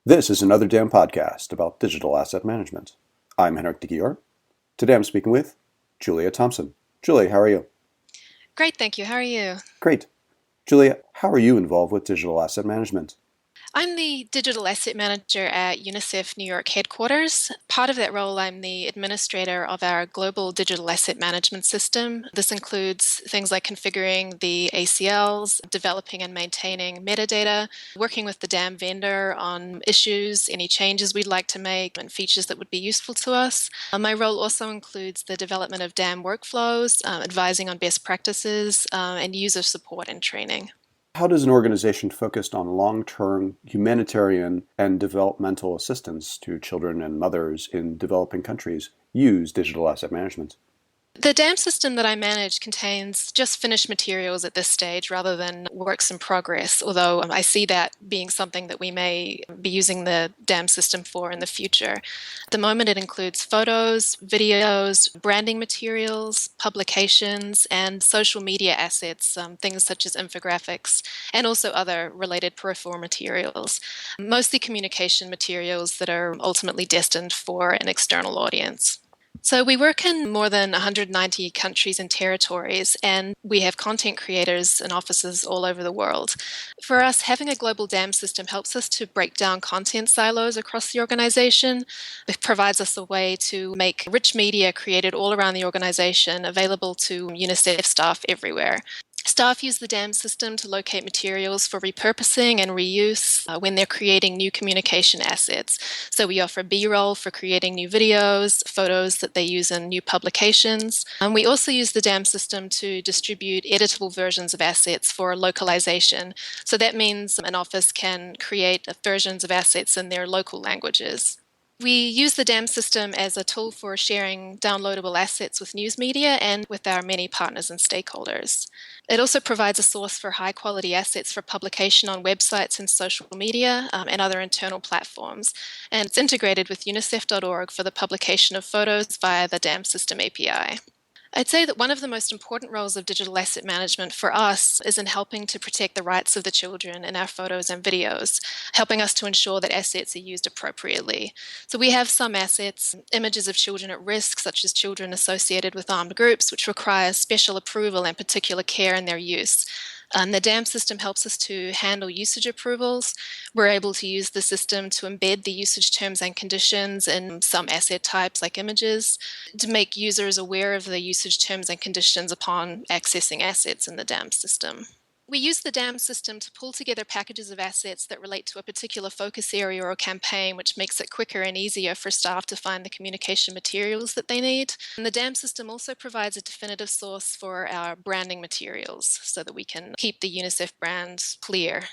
This is another Dam podcast about digital asset management. I'm Henrik de Gior. Today I'm speaking with Julia Thompson. Julia, how are you? Great, thank you. How are you? Great. Julia, how are you involved with digital asset management? I'm the digital asset manager at UNICEF New York headquarters. Part of that role, I'm the administrator of our global digital asset management system. This includes things like configuring the ACLs, developing and maintaining metadata, working with the DAM vendor on issues, any changes we'd like to make, and features that would be useful to us. My role also includes the development of DAM workflows, advising on best practices, and user support and training. How does an organization focused on long-term humanitarian and developmental assistance to children and mothers in developing countries use digital asset management? The DAM system that I manage contains just finished materials at this stage rather than works in progress, although I see that being something that we may be using the DAM system for in the future. At the moment, it includes photos, videos, branding materials, publications, and social media assets, things such as infographics, and also other related peripheral materials, mostly communication materials that are ultimately destined for an external audience. So we work in more than 190 countries and territories, and we have content creators and offices all over the world. For us, having a global DAM system helps us to break down content silos across the organization. It provides us a way to make rich media created all around the organization available to UNICEF staff everywhere. Staff use the DAM system to locate materials for repurposing and reuse when they're creating new communication assets. So we offer B-roll for creating new videos, photos that they use in new publications. And we also use the DAM system to distribute editable versions of assets for localization. So that means an office can create versions of assets in their local languages. We use the DAM system as a tool for sharing downloadable assets with news media and with our many partners and stakeholders. It also provides a source for high quality assets for publication on websites and social media and other internal platforms. And it's integrated with unicef.org for the publication of photos via the DAM system API. I'd say that one of the most important roles of digital asset management for us is in helping to protect the rights of the children in our photos and videos, helping us to ensure that assets are used appropriately. So we have some assets, images of children at risk, such as children associated with armed groups, which require special approval and particular care in their use. And the DAM system helps us to handle usage approvals. We're able to use the system to embed the usage terms and conditions in some asset types like images to make users aware of the usage terms and conditions upon accessing assets in the DAM system. We use the DAM system to pull together packages of assets that relate to a particular focus area or campaign, which makes it quicker and easier for staff to find the communication materials that they need. And the DAM system also provides a definitive source for our branding materials so that we can keep the UNICEF brand clear.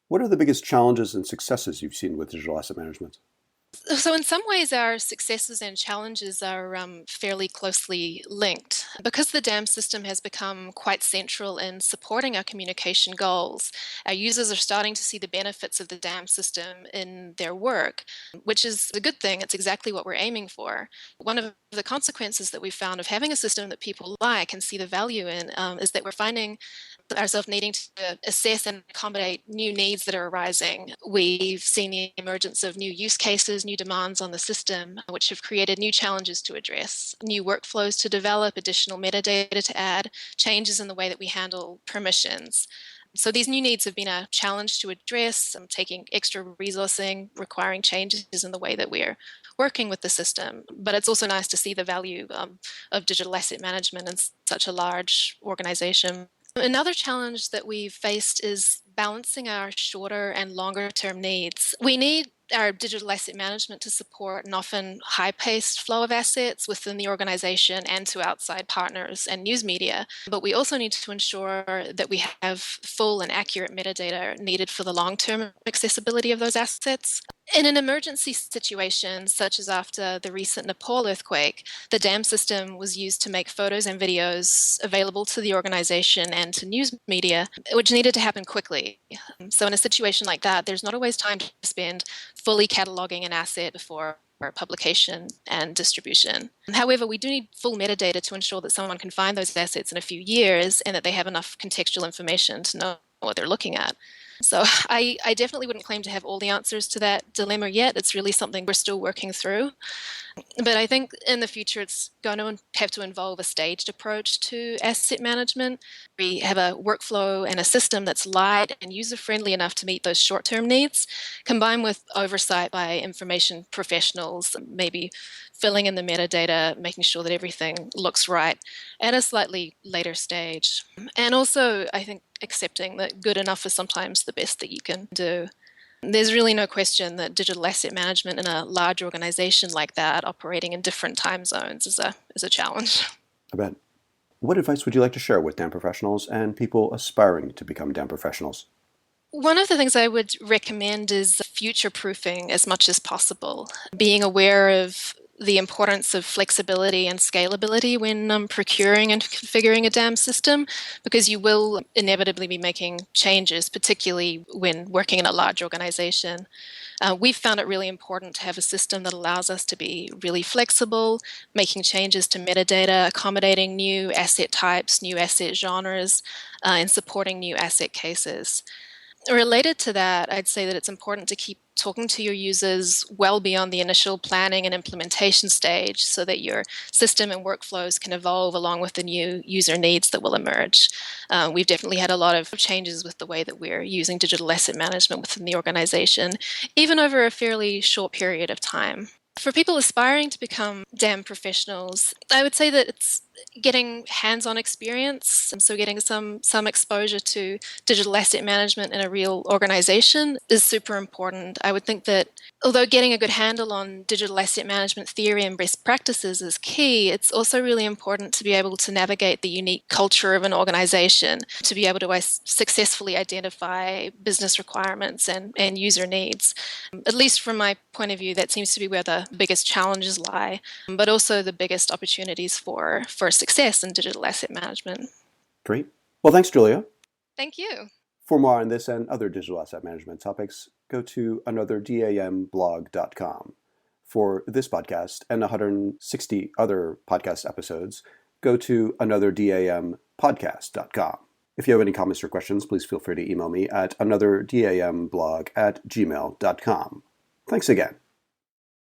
What are the biggest challenges and successes you've seen with digital asset management? So, in some ways, our successes and challenges are fairly closely linked. Because the DAM system has become quite central in supporting our communication goals, our users are starting to see the benefits of the DAM system in their work, which is a good thing. It's exactly what we're aiming for. One of the consequences that we found of having a system that people like and see the value in is that we're finding ourselves needing to assess and accommodate new needs that are arising. We've seen the emergence of new use cases, new demands on the system, which have created new challenges to address, new workflows to develop, additional metadata to add, changes in the way that we handle permissions. So these new needs have been a challenge to address, taking extra resourcing, requiring changes in the way that we're working with the system. But it's also nice to see the value of digital asset management in such a large organization. Another challenge that we've faced is balancing our shorter and longer term needs. We need our digital asset management to support an often high paced flow of assets within the organization and to outside partners and news media. But we also need to ensure that we have full and accurate metadata needed for the long term accessibility of those assets. In an emergency situation, such as after the recent Nepal earthquake, the DAM system was used to make photos and videos available to the organization and to news media, which needed to happen quickly. So in a situation like that, there's not always time to spend fully cataloging an asset before publication and distribution. However, we do need full metadata to ensure that someone can find those assets in a few years and that they have enough contextual information to know what they're looking at. So I definitely wouldn't claim to have all the answers to that dilemma yet. It's really something we're still working through. But I think in the future, it's going to have to involve a staged approach to asset management. We have a workflow and a system that's light and user-friendly enough to meet those short-term needs, combined with oversight by information professionals, maybe filling in the metadata, making sure that everything looks right at a slightly later stage. And also, I think accepting that good enough is sometimes the best that you can do. There's really no question that digital asset management in a large organization like that, operating in different time zones, is a challenge. I bet. What advice would you like to share with DAM professionals and people aspiring to become DAM professionals? One of the things I would recommend is future proofing as much as possible, being aware of the importance of flexibility and scalability when procuring and configuring a DAM system, because you will inevitably be making changes, particularly when working in a large organization. We've found it really important to have a system that allows us to be really flexible, making changes to metadata, accommodating new asset types, new asset genres, and supporting new asset cases. Related to that, I'd say that it's important to keep talking to your users well beyond the initial planning and implementation stage so that your system and workflows can evolve along with the new user needs that will emerge. We've definitely had a lot of changes with the way that we're using digital asset management within the organization, even over a fairly short period of time. For people aspiring to become DAM professionals, I would say that it's getting hands-on experience, and so getting some exposure to digital asset management in a real organization is super important. I would think that although getting a good handle on digital asset management theory and best practices is key, it's also really important to be able to navigate the unique culture of an organization, to be able to successfully identify business requirements and user needs. At least from my point of view, that seems to be where the biggest challenges lie, but also the biggest opportunities for success in digital asset management. Great. Well, thanks, Julia. Thank you. For more on this and other digital asset management topics, go to anotherdamblog.com. For this podcast and 160 other podcast episodes, go to anotherdamppodcast.com. If you have any comments or questions, please feel free to email me at anotherdamblog@gmail.com. Thanks again.